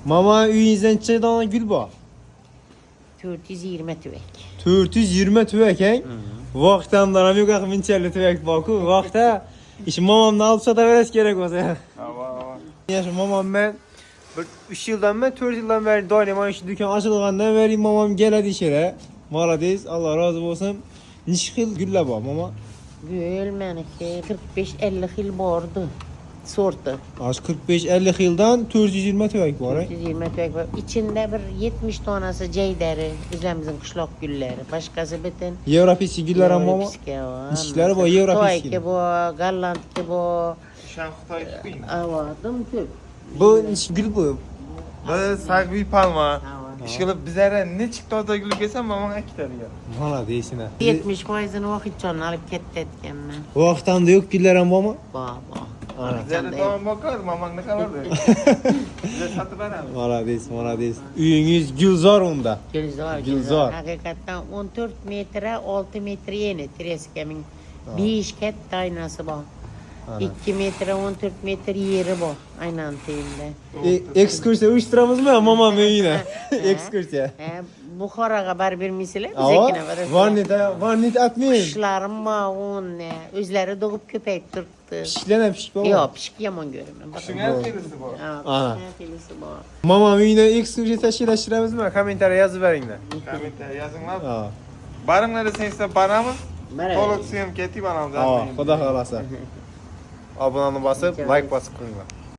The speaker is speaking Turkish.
Mama uyingizdan chiqadigan gul bor. 420 tüvek. 420 tüvek eng. Vaqtdan ham yo'q minchalik tüvek bor-ku. Vaqtda ish mamamni olib sotaverasiz kerak bo'lsa. Yaşım mamam ben 3 yıldan ben 4 yıldan beri dolayım şu dükkan açılgandan beri mamam geledi işe. Malades Allah razı olsun. Niş yıl gülle var mama. Gül meniki 45-50 yıl bordu. Sortu. Az 45-50 yıldan 420 tüvek var. 420 tüvek var. İçinde bir 70 tonası ceyderi, bizimizin kışlak gülleri. Başkası bütün Evropisi güller ama mama. Nişleri bu Evropisi. Toy ki bu, gallant ki bu. Şahtay gibi. Avadım ki. Bu niş gül bu. Böyle sak bir palma. Avadım. İşkılıp bizlere ne çıktı orada gülü gelsen mamana gider ya. Malades yine. 70 faizini vakit çonu alıp ketti etken ben. Vaqtdan da yok güller ama mama. Bak. Bizlere tamam bakar maman ne kalırdı. Bize satı verelim. Malades. Üyünüz gülzar onda. Gülzar. Gülzar. Hakikaten 14 metre 6 metre yeni treskemin. 5 ket aynası bu. 2 metre 14 metre yeri bu. Aynı anteyinde. Ekskursiya uyuşturamız mı mamam yine? Ekskursiya. Buxaraga bar bir misile Ava bizekine varnit atmayın. Kuşlarım mağun ne. Özleri doğup köpek tuttu. Pişlene pişik baba. Yok pişik yaman görürüm. Kışın her birisi bu. Ana. Filisi bu. Mamam yine ekskursiya teşkileştiremiz mi? Komentarya yazı verin de. Komentar yazın lan. Aa. Barınları sen ise bana mı? Merhaba. Toluk suyum keti bana mı? Aa, xudo xolasa. Abunani basıp, like basıp koyinglar.